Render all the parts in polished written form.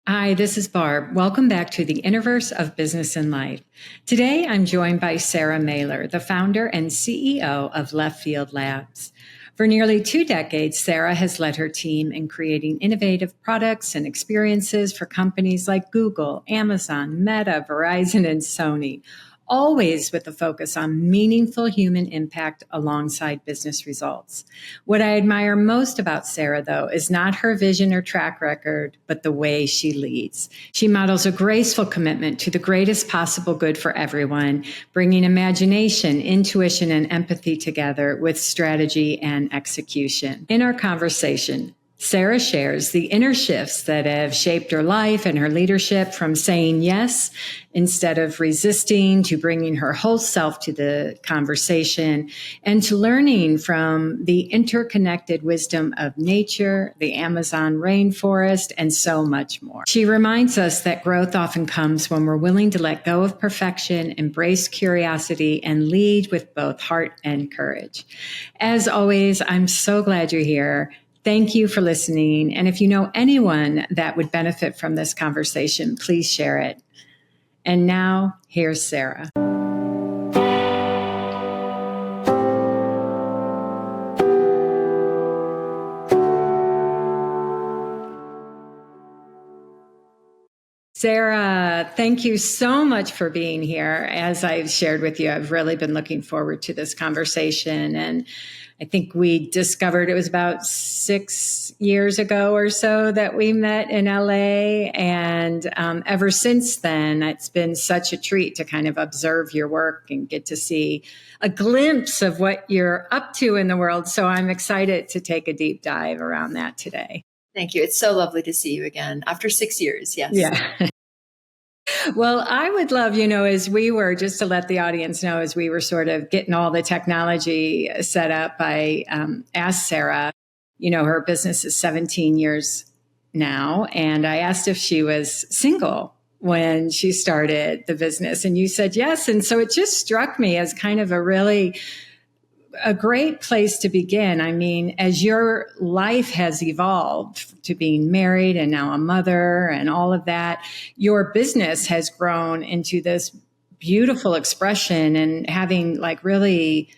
Hi, this is Barb. Welcome back to the Innerverse of Business and Life. Today, I'm joined by Sarah Mehler, the founder and CEO of Left Field Labs. For nearly 2 decades, Sarah has led her team in creating innovative products and experiences for companies like Google, Amazon, Meta, Verizon, and Sony, always with a focus on meaningful human impact alongside business results. What I admire most about Sarah, though, is not her vision or track record, but the way she leads. She models a graceful commitment to the greatest possible good for everyone, bringing imagination, intuition, and empathy together with strategy and execution. In our conversation, Sarah shares the inner shifts that have shaped her life and her leadership, from saying yes instead of resisting to bringing her whole self to the conversation, and to learning from the interconnected wisdom of nature, the Amazon rainforest, and so much more. She reminds us that growth often comes when we're willing to let go of perfection, embrace curiosity, and lead with both heart and courage. As always, I'm so glad you're here. Thank you for listening. And if you know anyone that would benefit from this conversation, please share it. And now, here's Sarah. Sarah, thank you so much for being here. As I've shared with you, I've really been looking forward to this conversation. And I think we discovered it was about 6 years ago or so that we met in LA. And ever since then, it's been such a treat to kind of observe your work and get to see a glimpse of what you're up to in the world. So I'm excited to take a deep dive around that today. Thank you. It's so lovely to see you again after 6 years. Yes. Yeah. Well, I would love, as we were, just to let the audience know, as we were sort of getting all the technology set up, I asked Sarah, her business is 17 years now. And I asked if she was single when she started the business. And you said yes. And so it just struck me as kind of a great place to begin. I mean, as your life has evolved to being married and now a mother and all of that, your business has grown into this beautiful expression and having like really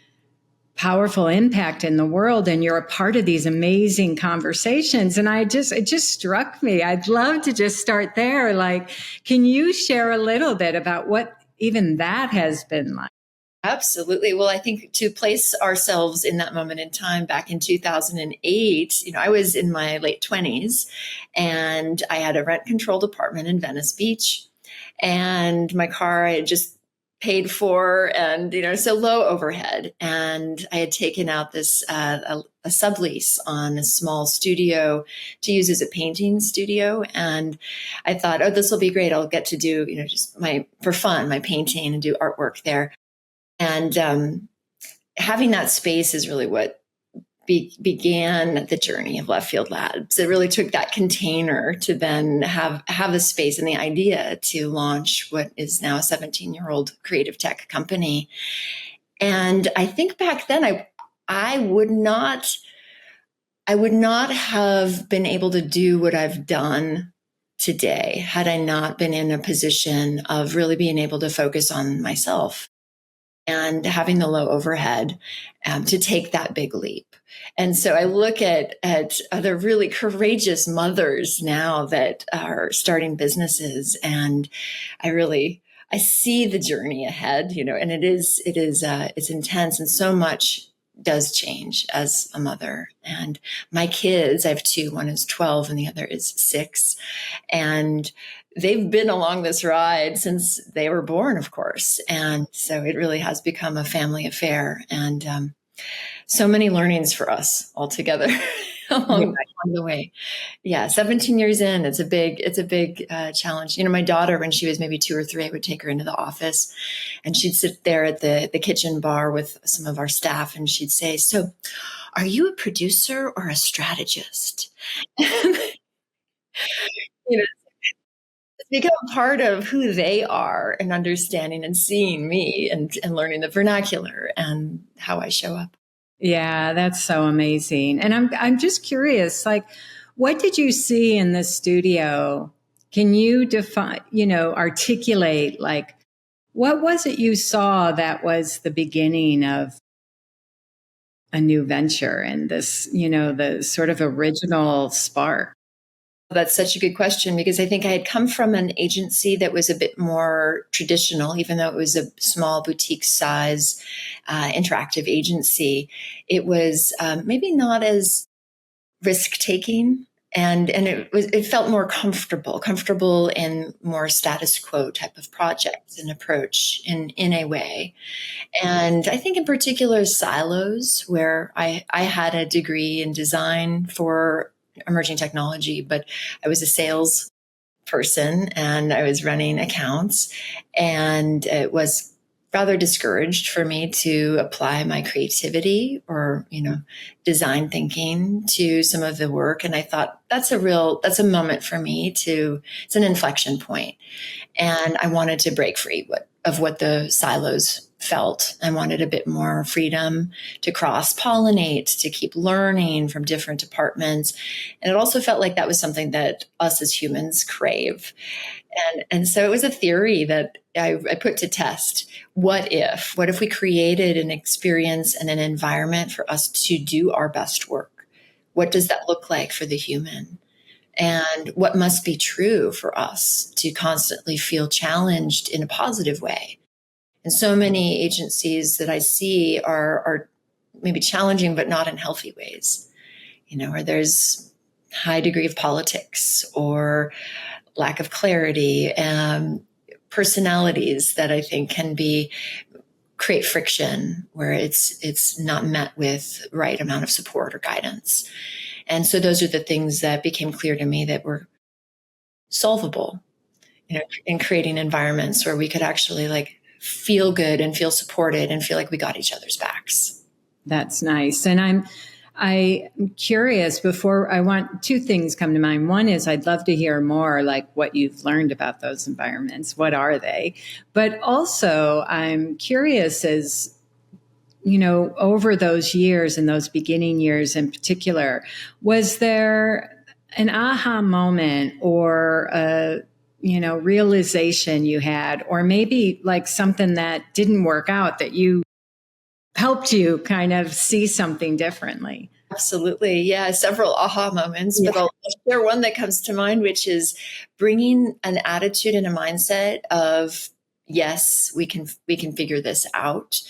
powerful impact in the world. And you're a part of these amazing conversations. And it just struck me. I'd love to just start there. Like, can you share a little bit about what even that has been like? Absolutely. Well, I think to place ourselves in that moment in time back in 2008, I was in my late 20s and I had a rent controlled apartment in Venice Beach, and my car I had just paid for, and, so low overhead. And I had taken out this, a sublease on a small studio to use as a painting studio. And I thought, oh, this will be great. I'll get to do, just for fun, my painting and do artwork there. And having that space is really what began the journey of Left Field Labs. It really took that container to then have a space and the idea to launch what is now a 17-year-old creative tech company. And I think back then I would not have been able to do what I've done today had I not been in a position of really being able to focus on myself and having the low overhead to take that big leap. And so I look at other really courageous mothers now that are starting businesses, and I see the journey ahead, and it's intense, and so much does change as a mother. And my kids, I have 2, one is 12 and the other is 6. And they've been along this ride since they were born, of course. And so it really has become a family affair, and so many learnings for us all together along the way. Yeah. 17 years in, it's a big challenge. My daughter, when she was maybe 2 or 3, I would take her into the office and she'd sit there at the kitchen bar with some of our staff. And she'd say, "So are you a producer or a strategist?" It's become part of who they are, and understanding and seeing me and learning the vernacular and how I show up. Yeah, that's so amazing. And I'm just curious, like, what did you see in the studio Can you define, articulate like, what was it you saw that was the beginning of a new venture and this, the sort of original spark? That's such a good question because I think I had come from an agency that was a bit more traditional, even though it was a small boutique size interactive agency. It was maybe not as risk taking. And it felt more comfortable in more status quo type of projects and approach in a way. And I think in particular silos where I had a degree in design for emerging technology, but I was a sales person and I was running accounts, and it was rather discouraged for me to apply my creativity or, design thinking to some of the work. And I thought that's a moment for me it's an inflection point. And I wanted to break free of what the silos felt. I wanted a bit more freedom to cross pollinate, to keep learning from different departments. And it also felt like that was something that us as humans crave. And so it was a theory that I put to test. What if we created an experience and an environment for us to do our best work? What does that look like for the human? And what must be true for us to constantly feel challenged in a positive way? And so many agencies that I see are maybe challenging, but not in healthy ways, where there's high degree of politics or lack of clarity, personalities that I think can create friction where it's not met with right amount of support or guidance. And so those are the things that became clear to me that were solvable, in creating environments where we could actually feel good and feel supported and feel like we got each other's backs. That's nice. And I'm curious, I want two things come to mind. One is I'd love to hear more like what you've learned about those environments. What are they? But also I'm curious as, over those years and those beginning years in particular, was there an aha moment or a, realization you had, or maybe like something that didn't work out that helped you kind of see something differently? Absolutely. Yeah. Several aha moments, but I'll share one that comes to mind, which is bringing an attitude and a mindset of, yes, we can figure this out.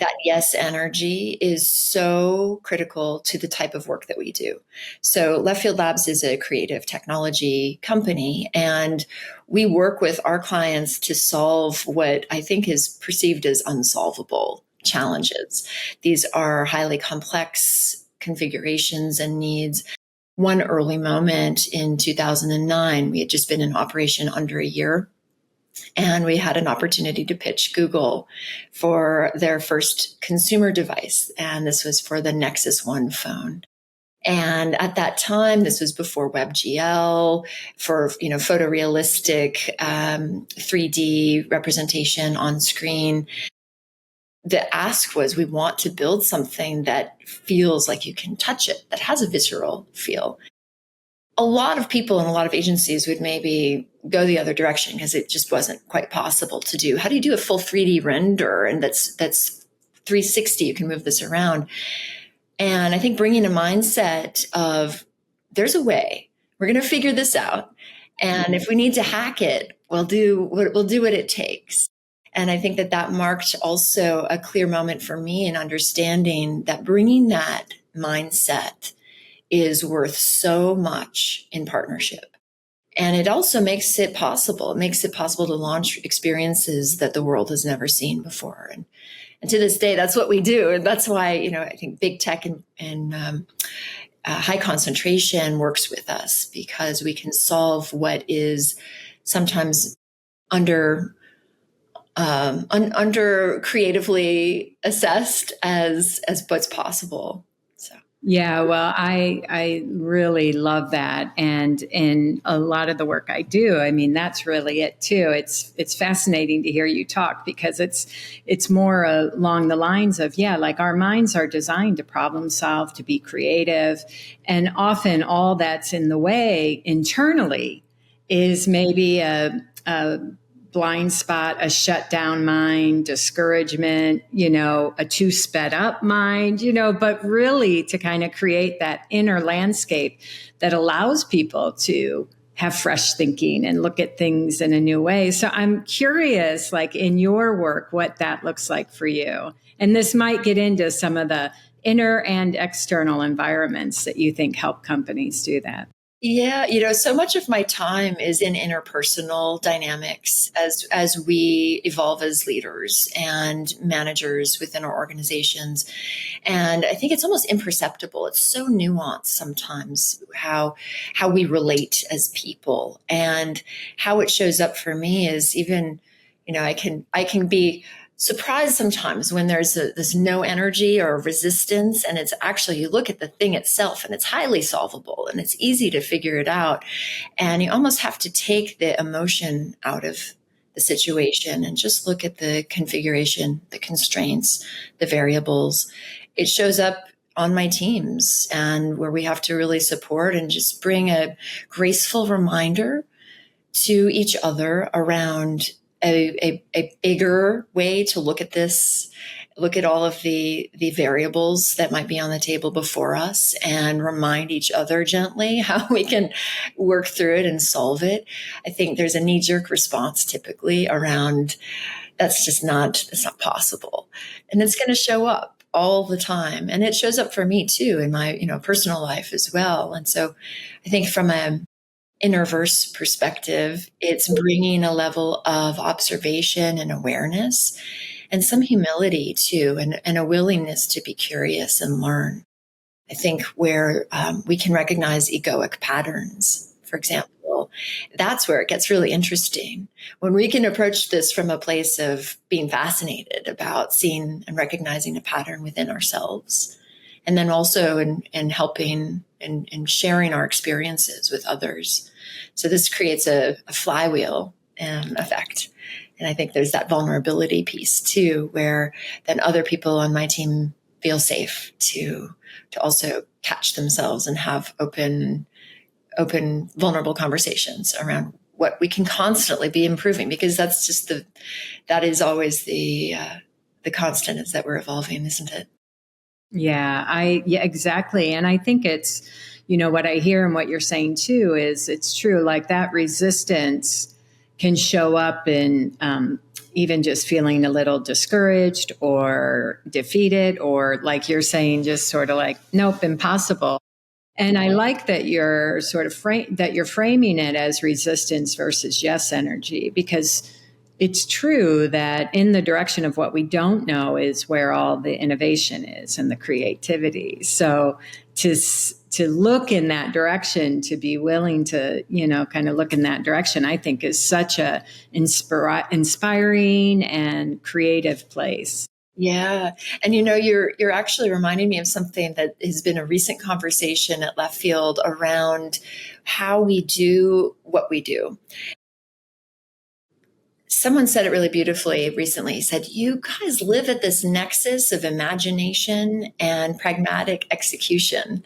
That yes energy is so critical to the type of work that we do. So Left Field Labs is a creative technology company, and we work with our clients to solve what I think is perceived as unsolvable challenges. These are highly complex configurations and needs. One early moment in 2009, we had just been in operation under a year. And we had an opportunity to pitch Google for their first consumer device. And this was for the Nexus One phone. And at that time, this was before WebGL, for photorealistic 3D representation on screen. The ask was, we want to build something that feels like you can touch it, that has a visceral feel. A lot of people and a lot of agencies would maybe go the other direction because it just wasn't quite possible to do. How do you do a full 3D render? And that's 360, you can move this around. And I think bringing a mindset of there's a way, we're going to figure this out. And if we need to hack it, we'll do what it takes. And I think that marked also a clear moment for me in understanding that bringing that mindset is worth so much in partnership. And it also makes it possible. It makes it possible to launch experiences that the world has never seen before. And to this day, that's what we do. And that's why, I think big tech and high concentration works with us, because we can solve what is sometimes under creatively assessed as what's possible. Yeah, well, I really love that. And in a lot of the work I do, I mean, that's really it too. It's fascinating to hear you talk, because it's more along the lines of, like our minds are designed to problem solve, to be creative. And often all that's in the way internally is maybe a blind spot, a shut down mind, discouragement, a too sped up mind, but really to kind of create that inner landscape that allows people to have fresh thinking and look at things in a new way. So I'm curious, like in your work, what that looks like for you. And this might get into some of the inner and external environments that you think help companies do that. Yeah, so much of my time is in interpersonal dynamics as we evolve as leaders and managers within our organizations. And I think it's almost imperceptible. It's so nuanced sometimes how we relate as people, and how it shows up for me is even, I can be surprised sometimes when there's this no energy or resistance, and it's actually, you look at the thing itself and it's highly solvable and it's easy to figure it out, and you almost have to take the emotion out of the situation and just look at the configuration, the constraints, the variables. It shows up on my teams, and where we have to really support and just bring a graceful reminder to each other around a bigger way to look at this, look at all of the variables that might be on the table before us, and remind each other gently how we can work through it and solve it. I think there's a knee-jerk response typically around it's not possible. And it's going to show up all the time. And it shows up for me too in my, personal life as well. And so I think from a Innerverse perspective, it's bringing a level of observation and awareness and some humility too, and a willingness to be curious and learn. I think where we can recognize egoic patterns, for example, that's where it gets really interesting. When we can approach this from a place of being fascinated about seeing and recognizing a pattern within ourselves, and then also in helping and sharing our experiences with others. So this creates a flywheel effect. And I think there's that vulnerability piece too, where then other people on my team feel safe to also catch themselves and have open, vulnerable conversations around what we can constantly be improving, because that's just that is always the constant, is that we're evolving, isn't it? Yeah, exactly. And I think it's, what I hear and what you're saying too is it's true. Like that resistance can show up in even just feeling a little discouraged or defeated, or like you're saying, just sort of like, nope, impossible. And I like that you're sort of you're framing it as resistance versus yes energy, because it's true that in the direction of what we don't know is where all the innovation is and the creativity. So to look in that direction, to be willing to, kind of look in that direction, I think is such a inspiring and creative place. Yeah. And you're actually reminding me of something that has been a recent conversation at Left Field around how we do what we do. Someone said it really beautifully recently. He said, you guys live at this nexus of imagination and pragmatic execution.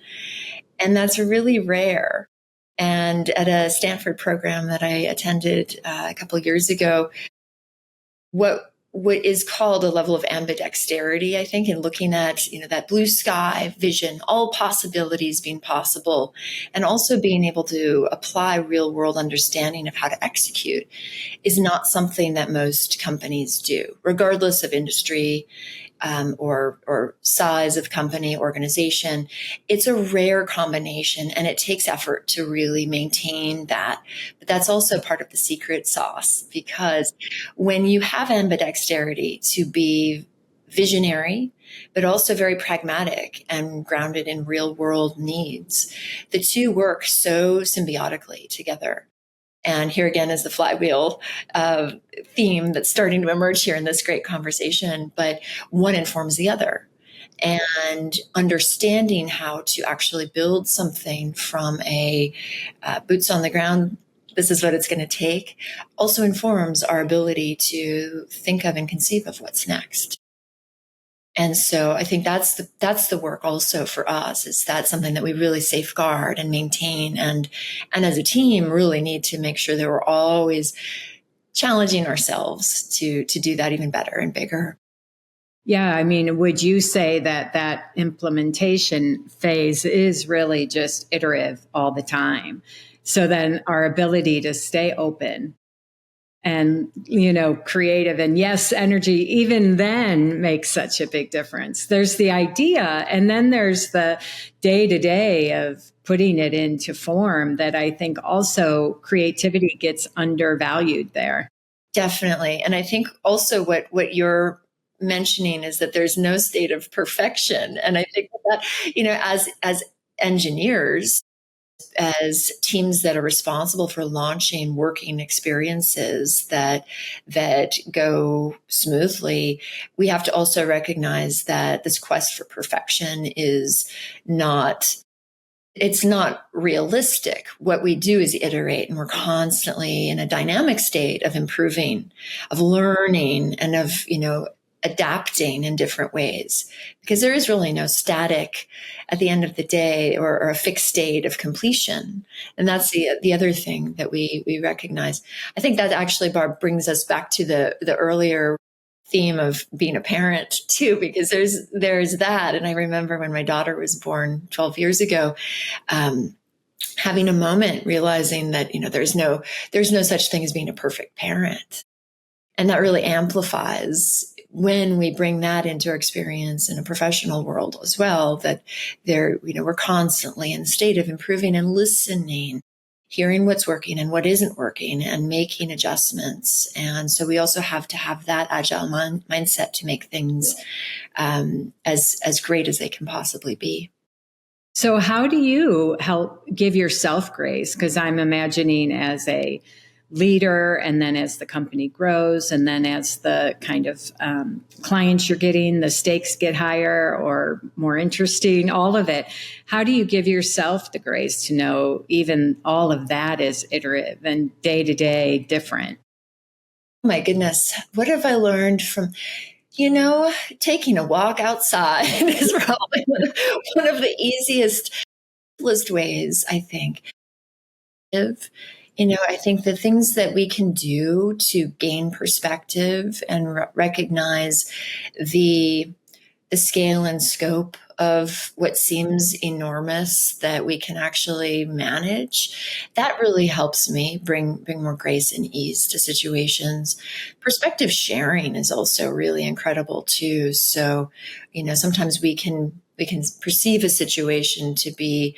And that's really rare. And at a Stanford program that I attended a couple of years ago, what is called a level of ambidexterity, I think, in looking at, that blue sky vision, all possibilities being possible, and also being able to apply real world understanding of how to execute, is not something that most companies do, regardless of industry or size of company, organization. It's a rare combination, and it takes effort to really maintain that. But that's also part of the secret sauce, because when you have ambidexterity to be visionary, but also very pragmatic and grounded in real world needs, the two work so symbiotically together. And here again is the flywheel theme that's starting to emerge here in this great conversation, but one informs the other. And understanding how to actually build something from a boots on the ground, this is what it's going to take, also informs our ability to think of and conceive of what's next. And so I think that's the work also for us. Is that something that we really safeguard and maintain, and as a team really need to make sure that we're always challenging ourselves to do that even better and bigger. Yeah, I mean, would you say that that implementation phase is really just iterative all the time? So then our ability to stay open and, creative and yes, energy, even then makes such a big difference. There's the idea, and then there's the day to day of putting it into form that I think also creativity gets undervalued there. Definitely. And I think also what you're mentioning is that there's no state of perfection. And I think that, as engineers, as teams that are responsible for launching working experiences that go smoothly, we have to also recognize that this quest for perfection is not it's not realistic. What we do is iterate, and we're constantly in a dynamic state of improving, of learning, and of, adapting in different ways, because there is really no static at the end of the day, or a fixed state of completion. And that's the other thing that we recognize. I think that actually, Barb, brings us back to the earlier theme of being a parent too, because there's that. And I remember when my daughter was born 12 years ago, having a moment realizing that, there's no such thing as being a perfect parent. And that really amplifies when we bring that into our experience in a professional world as well, that we're constantly in a state of improving and listening, hearing what's working and what isn't working, and making adjustments. And so we also have to have that agile mindset to make things as great as they can possibly be. So how do you help give yourself grace? Because I'm imagining as a leader, and then as the company grows, and then as the kind of clients you're getting, the stakes get higher or more interesting, all of it. How do you give yourself the grace to know even all of that is iterative and day to day different? Oh my goodness. What have I learned from, taking a walk outside is probably one of the easiest ways, I think. I think the things that we can do to gain perspective and recognize the scale and scope of what seems enormous that we can actually manage, that really helps me bring more grace and ease to situations. Perspective sharing is also really incredible too. So, sometimes we can perceive a situation to be,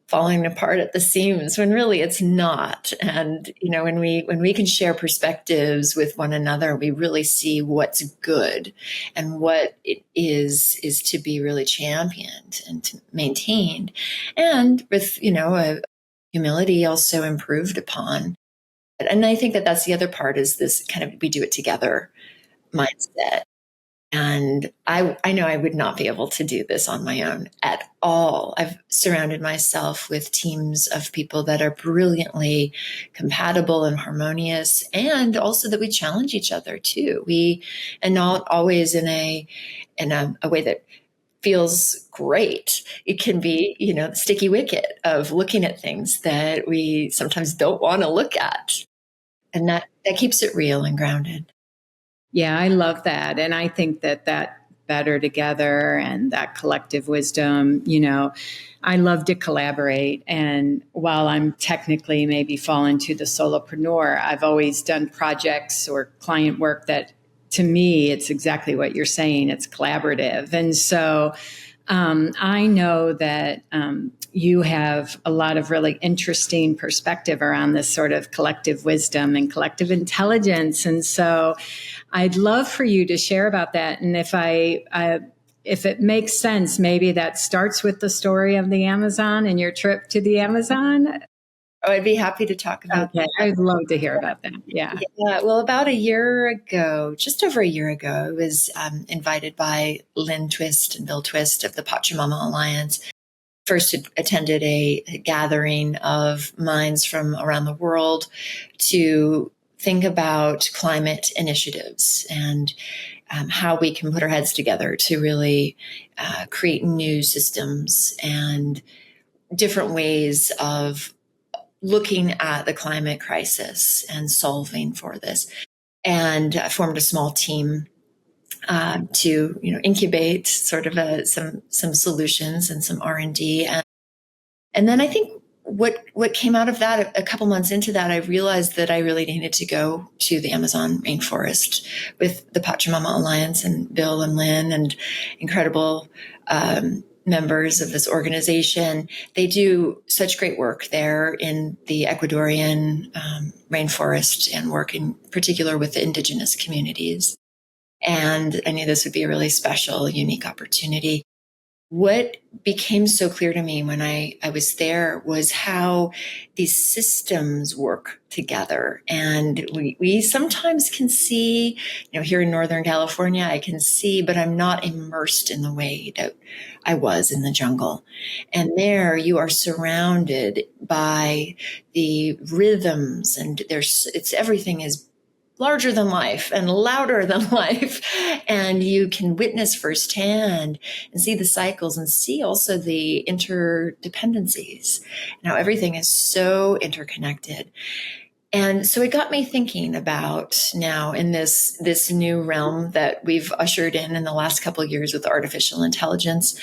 falling apart at the seams when really it's not. And, when we can share perspectives with one another, we really see what's good and what it is to be really championed and to maintained. And with, a humility also improved upon. And I think that that's the other part, is this kind of, we do it together mindset. And I know I would not be able to do this on my own at all. I've surrounded myself with teams of people that are brilliantly compatible and harmonious, and also that we challenge each other too. And not always in a way that feels great. It can be, the sticky wicket of looking at things that we sometimes don't want to look at. And that keeps it real and grounded. Yeah, I love that. And I think that better together and that collective wisdom, I love to collaborate. And while I'm technically maybe fall into the solopreneur, I've always done projects or client work that, to me, it's exactly what you're saying. It's collaborative. And so I know that you have a lot of really interesting perspective around this sort of collective wisdom and collective intelligence. And so I'd love for you to share about that. And if it makes sense, maybe that starts with the story of the Amazon and your trip to the Amazon. Oh, I'd be happy to talk about that. I'd love to hear about that. Yeah. Well, about a year ago, just over a year ago, I was invited by Lynn Twist and Bill Twist of the Pachamama Alliance. First attended a gathering of minds from around the world to think about climate initiatives and how we can put our heads together to really create new systems and different ways of looking at the climate crisis and solving for this. And I formed a small team to incubate sort of some solutions and some R&D. And then I think what came out of that, a couple months into that, I realized that I really needed to go to the Amazon rainforest with the Pachamama Alliance and Bill and Lynn and incredible members of this organization. They do such great work there in the Ecuadorian rainforest and work in particular with the indigenous communities. And I knew this would be a really special, unique opportunity. What became so clear to me when I was there was how these systems work together. And we sometimes can see, here in Northern California, I can see, but I'm not immersed in the way that I was in the jungle. And there you are surrounded by the rhythms, and everything is larger than life and louder than life. And you can witness firsthand and see the cycles and see also the interdependencies. Now everything is so interconnected. And so it got me thinking about now in this new realm that we've ushered in the last couple of years with artificial intelligence,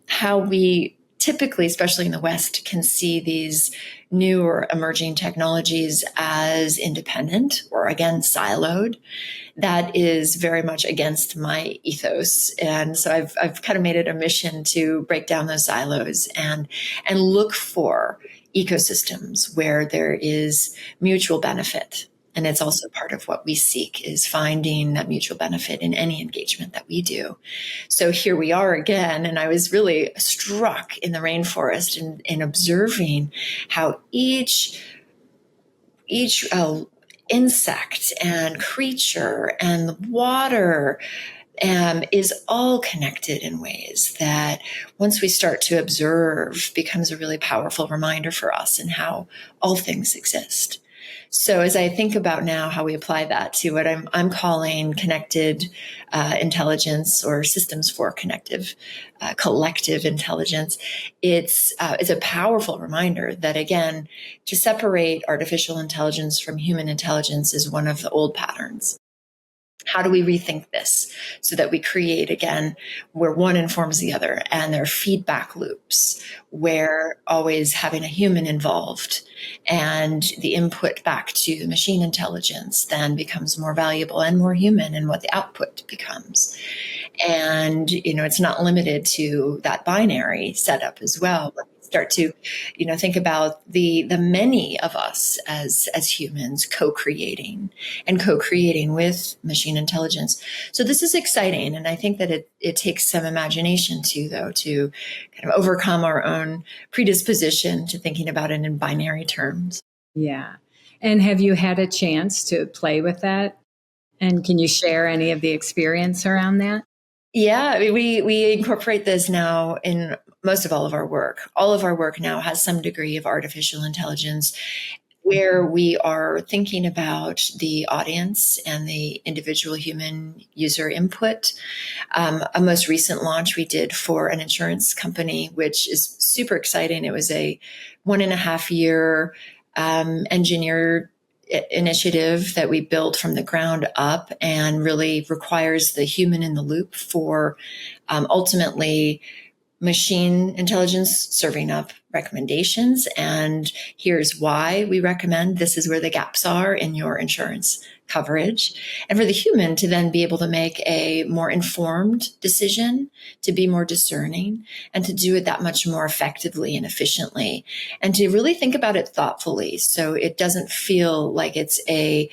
how we typically, especially in the West, can see these new or emerging technologies as independent or, again, siloed. That is very much against my ethos. And so I've kind of made it a mission to break down those silos and look for ecosystems where there is mutual benefit. And it's also part of what we seek, is finding that mutual benefit in any engagement that we do. So here we are again. And I was really struck in the rainforest in observing how each insect and creature and water is all connected in ways that, once we start to observe, becomes a really powerful reminder for us and how all things exist. So as I think about now how we apply that to what I'm calling connected intelligence, or systems for collective intelligence, it's a powerful reminder that, again, to separate artificial intelligence from human intelligence is one of the old patterns. How do we rethink this so that we create, again, where one informs the other, and there are feedback loops where always having a human involved and the input back to the machine intelligence then becomes more valuable and more human in what the output becomes. And, it's not limited to that binary setup as well. Start to, think about the many of us as humans co-creating with machine intelligence. So this is exciting. And I think that it takes some imagination too, though, to kind of overcome our own predisposition to thinking about it in binary terms. Yeah. And have you had a chance to play with that? And can you share any of the experience around that? Yeah, we incorporate this now in most of all of our work. All of our work now has some degree of artificial intelligence, where we are thinking about the audience and the individual human user input. A most recent launch we did for an insurance company, which is super exciting. It was a 1.5 year engineered initiative that we built from the ground up, and really requires the human in the loop for ultimately machine intelligence serving up recommendations. And here's why we recommend this is where the gaps are in your insurance coverage. And for the human to then be able to make a more informed decision, to be more discerning, and to do it that much more effectively and efficiently, and to really think about it thoughtfully. So it doesn't feel like it's a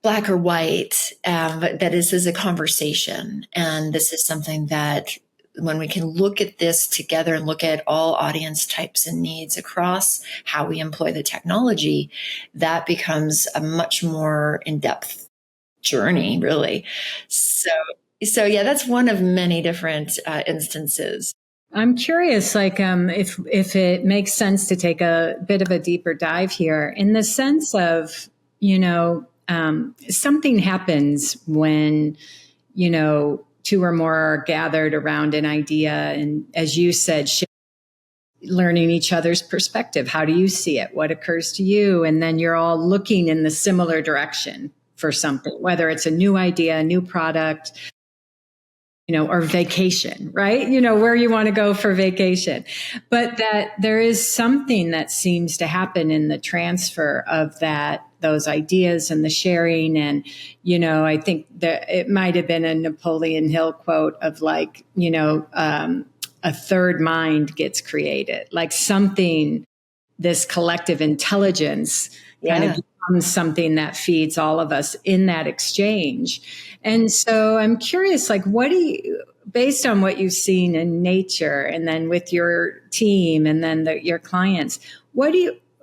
black or white, but that this is a conversation. And this is something that, when we can look at this together and look at all audience types and needs across how we employ the technology, that becomes a much more in-depth journey, really. So yeah, that's one of many different instances. I'm curious, if it makes sense to take a bit of a deeper dive here, in the sense of something happens when, two or more are gathered around an idea. And as you said, learning each other's perspective. How do you see it? What occurs to you? And then you're all looking in the similar direction for something, whether it's a new idea, a new product, or vacation, right? Where you want to go for vacation. But that there is something that seems to happen in the transfer of those ideas and the sharing. And, I think that it might have been a Napoleon Hill quote of like, a third mind gets created, like something, this collective intelligence kind of becomes something that feeds all of us in that exchange. And so I'm curious, like, based on what you've seen in nature and then with your team and then your clients,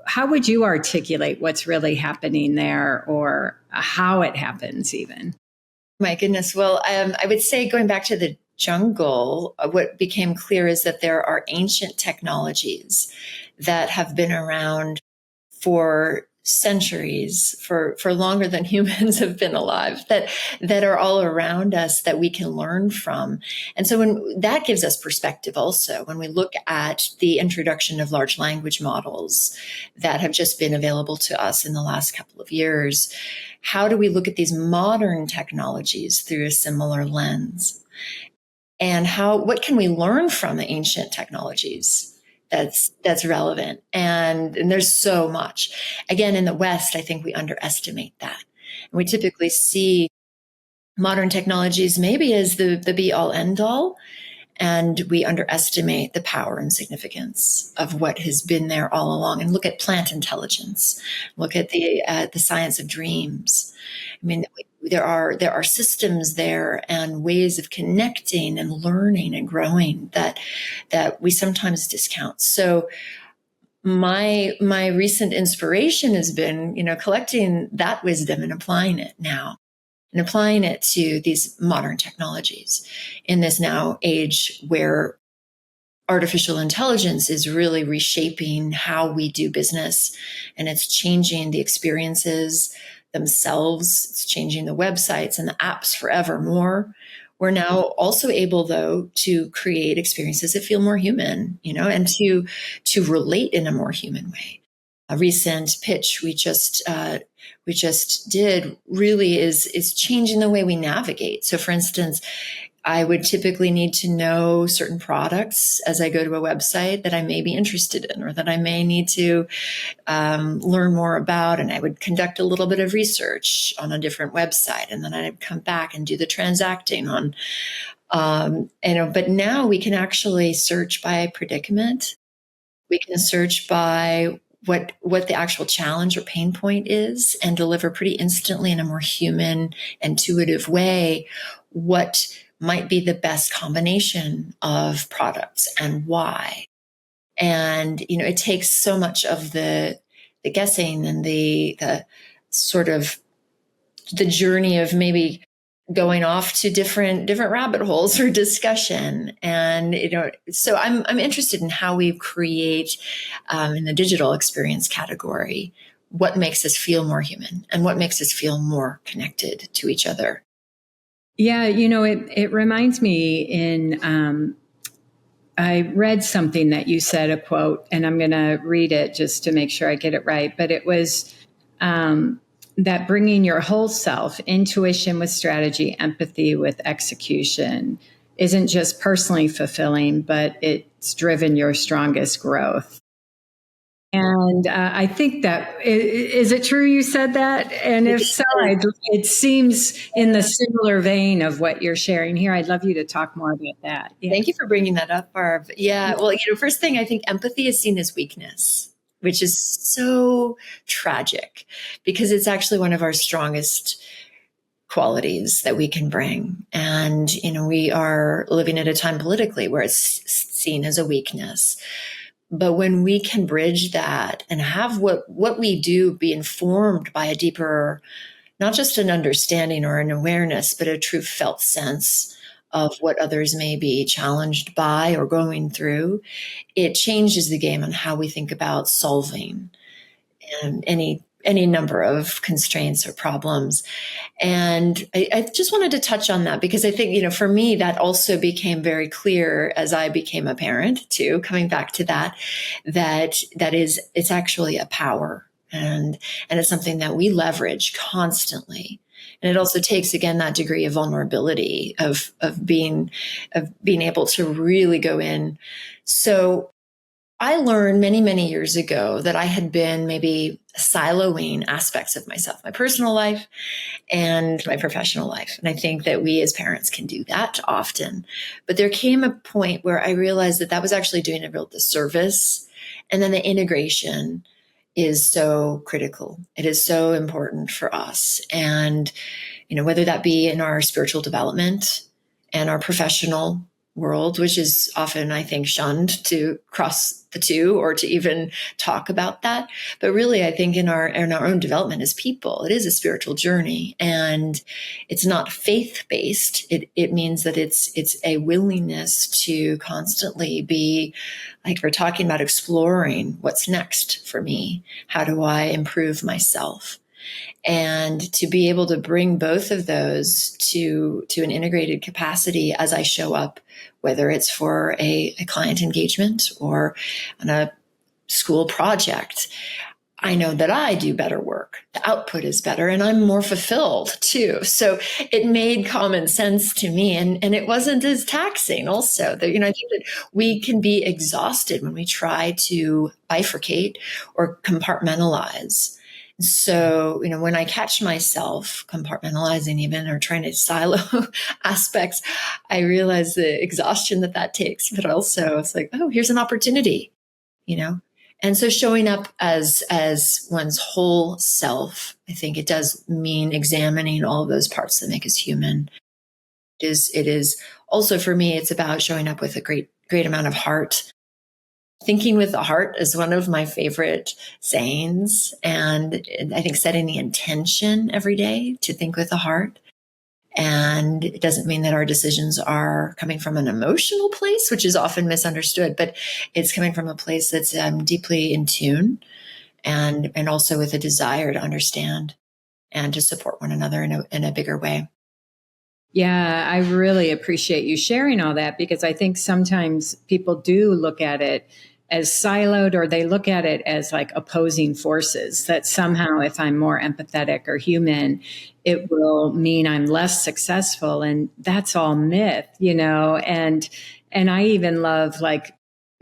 how would you articulate what's really happening there or how it happens even? My goodness. Well, I would say going back to the jungle, what became clear is that there are ancient technologies that have been around for centuries, for longer than humans have been alive, that are all around us that we can learn from. And so when that gives us perspective also, when we look at the introduction of large language models that have just been available to us in the last couple of years, how do we look at these modern technologies through a similar lens? And what can we learn from the ancient technologies that's relevant? And there's so much. Again, in the West, I think we underestimate that. And we typically see modern technologies maybe as the be all end all. And we underestimate the power and significance of what has been there all along. And look at plant intelligence. Look at the science of dreams. I mean, there are systems there and ways of connecting and learning and growing that we sometimes discount. So my recent inspiration has been, collecting that wisdom and applying it now. And applying it to these modern technologies in this now age where artificial intelligence is really reshaping how we do business, and it's changing the experiences themselves. It's changing the websites and the apps forevermore. We're now also able, though, to create experiences that feel more human, and to relate in a more human way. A recent pitch we just did really is changing the way we navigate. So for instance, I would typically need to know certain products as I go to a website that I may be interested in or that I may need to learn more about. And I would conduct a little bit of research on a different website. And then I'd come back and do the transacting on, but now we can actually search by predicament. We can search by what the actual challenge or pain point is and deliver pretty instantly in a more human, intuitive way what might be the best combination of products and why. And, it takes so much of the guessing and the sort of the journey of maybe going off to different rabbit holes or discussion. And, so I'm interested in how we create in the digital experience category, what makes us feel more human and what makes us feel more connected to each other. Yeah. It reminds me I read something that you said, a quote, and I'm going to read it just to make sure I get it right. But it was, that bringing your whole self, intuition with strategy, empathy with execution, isn't just personally fulfilling, but it's driven your strongest growth. And I think is it true you said that? And if so, it seems in the similar vein of what you're sharing here. I'd love you to talk more about that. Yeah. Thank you for bringing that up, Barb. Yeah. Well, first thing, I think empathy is seen as weakness, which is so tragic because it's actually one of our strongest qualities that we can bring. And, we are living at a time politically where it's seen as a weakness. But when we can bridge that and have what we do be informed by a deeper, not just an understanding or an awareness, but a true felt sense of what others may be challenged by or going through, it changes the game on how we think about solving any any number of constraints or problems. And I just wanted to touch on that because I think, for me, that also became very clear as I became a parent too, coming back to it's actually a power and it's something that we leverage constantly. And it also takes, again, that degree of vulnerability of being able to really go in. So I learned many, many years ago that I had been maybe siloing aspects of myself, my personal life and my professional life. And I think that we as parents can do that often. But there came a point where I realized that was actually doing a real disservice. And then the integration is so critical. It is so important for us. And, whether that be in our spiritual development and our professional world, which is often, I think, shunned to cross the two or to even talk about that. But really, I think in our own development as people, it is a spiritual journey, and it's not faith-based. It means that it's a willingness to constantly be, like we're talking about, exploring what's next for me. How do I improve myself? And to be able to bring both of those to an integrated capacity as I show up, whether it's for a client engagement or on a school project, I know that I do better work. The output is better and I'm more fulfilled too. So it made common sense to me, and it wasn't as taxing also. That, I think that we can be exhausted when we try to bifurcate or compartmentalize. So, when I catch myself compartmentalizing even or trying to silo aspects, I realize the exhaustion that takes, but also it's like, oh, here's an opportunity, And so showing up as one's whole self, I think it does mean examining all of those parts that make us human. It is also, for me, it's about showing up with a great amount of heart. Thinking with the heart is one of my favorite sayings. And I think setting the intention every day to think with the heart. And it doesn't mean that our decisions are coming from an emotional place, which is often misunderstood, but it's coming from a place that's deeply in tune and also with a desire to understand and to support one another in a bigger way. Yeah, I really appreciate you sharing all that, because I think sometimes people do look at it as siloed, or they look at it as like opposing forces, that somehow if I'm more empathetic or human, it will mean I'm less successful. And that's all myth, and I even love, like,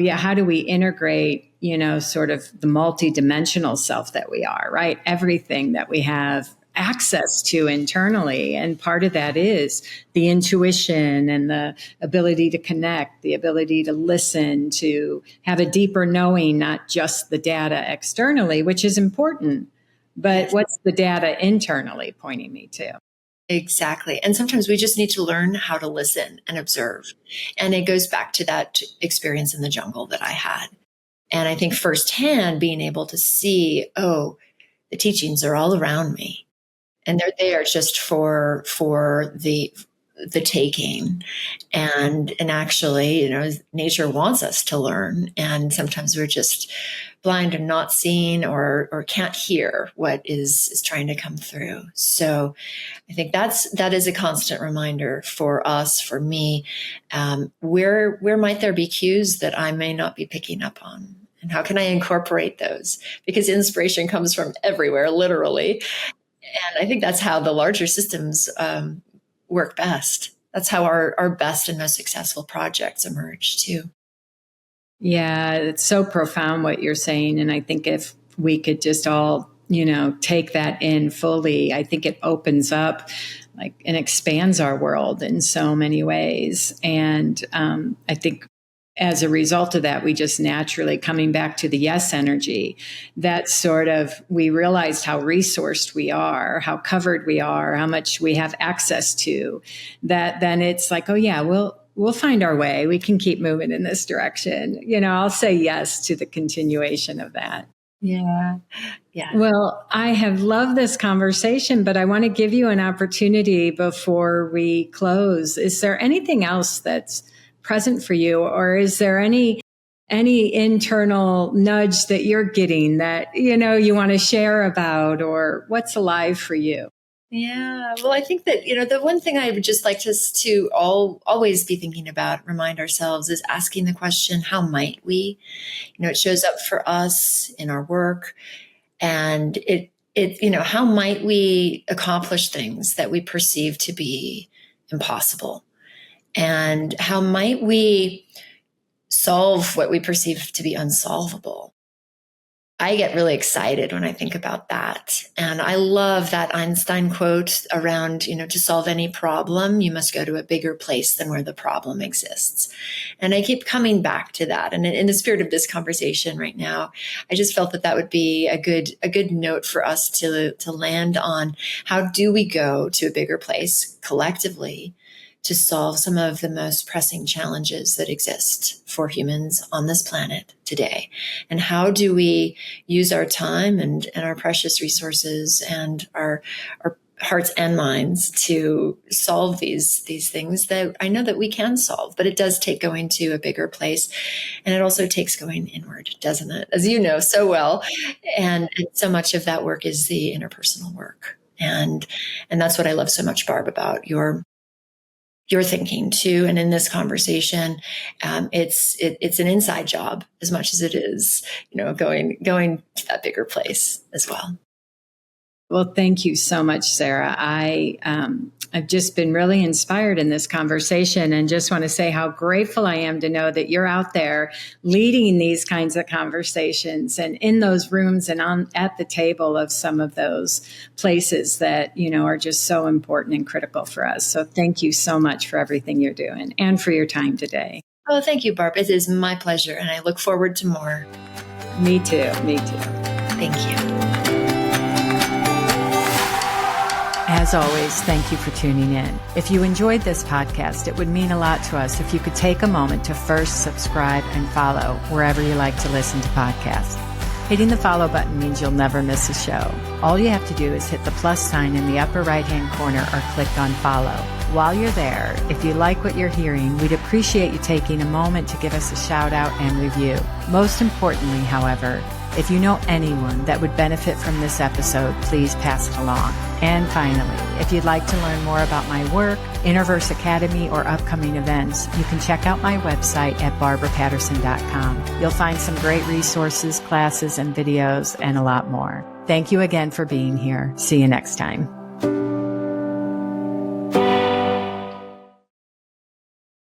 how do we integrate, sort of the multidimensional self that we are, right? Everything that we have access to internally. And part of that is the intuition and the ability to connect, the ability to listen, to have a deeper knowing, not just the data externally, which is important, but what's the data internally pointing me to? Exactly. And sometimes we just need to learn how to listen and observe. And it goes back to that experience in the jungle that I had. And I think firsthand being able to see, oh, the teachings are all around me. And they're there just for the taking. And actually, nature wants us to learn. And sometimes we're just blind and not seeing or can't hear what is trying to come through. So I think that is a constant reminder for us, for me. Where might there be cues that I may not be picking up on? And how can I incorporate those? Because inspiration comes from everywhere, literally. And I think that's how the larger systems work best. That's how our best and most successful projects emerge too. Yeah, it's so profound what you're saying. And I think if we could just all, take that in fully, I think it opens up and expands our world in so many ways. And I think as a result of that, we just naturally, coming back to the yes energy, that sort of, we realized how resourced we are, how covered we are, how much we have access to, that then it's like, oh yeah, we'll find our way. We can keep moving in this direction. I'll say yes to the continuation of that. Yeah. Yeah. Well, I have loved this conversation, but I want to give you an opportunity before we close. Is there anything else that's present for you, or is there any any internal nudge that you're getting that, you want to share about, or what's alive for you? Yeah. Well, I think that, the one thing I would just like us to always be thinking about, remind ourselves, is asking the question, how might we? It shows up for us in our work, and how might we accomplish things that we perceive to be impossible? And how might we solve what we perceive to be unsolvable? I get really excited when I think about that. And I love that Einstein quote around, to solve any problem, you must go to a bigger place than where the problem exists. And I keep coming back to that. And in the spirit of this conversation right now, I just felt that would be a good note for us to land on. How do we go to a bigger place collectively to solve some of the most pressing challenges that exist for humans on this planet today? And how do we use our time and our precious resources and our hearts and minds to solve these things that I know that we can solve? But it does take going to a bigger place. And it also takes going inward, doesn't it? As you know so well. And so much of that work is the interpersonal work. And that's what I love so much, Barb, about your thinking too. And in this conversation, it's an inside job as much as it is, going to that bigger place as well. Well, thank you so much, Sarah. I've just been really inspired in this conversation, and just want to say how grateful I am to know that you're out there leading these kinds of conversations and in those rooms and at the table of some of those places that, are just so important and critical for us. So thank you so much for everything you're doing and for your time today. Oh, thank you, Barb. It is my pleasure, and I look forward to more. Me too. Thank you. As always, thank you for tuning in. If you enjoyed this podcast, it would mean a lot to us if you could take a moment to first subscribe and follow wherever you like to listen to podcasts. Hitting the follow button means you'll never miss a show. All you have to do is hit the plus sign in the upper right-hand corner or click on follow. While you're there, if you like what you're hearing, we'd appreciate you taking a moment to give us a shout out and review. Most importantly, however, if you know anyone that would benefit from this episode, please pass it along. And finally, if you'd like to learn more about my work, Innerverse Academy, or upcoming events, you can check out my website at barbarapatterson.com. You'll find some great resources, classes, and videos, and a lot more. Thank you again for being here. See you next time.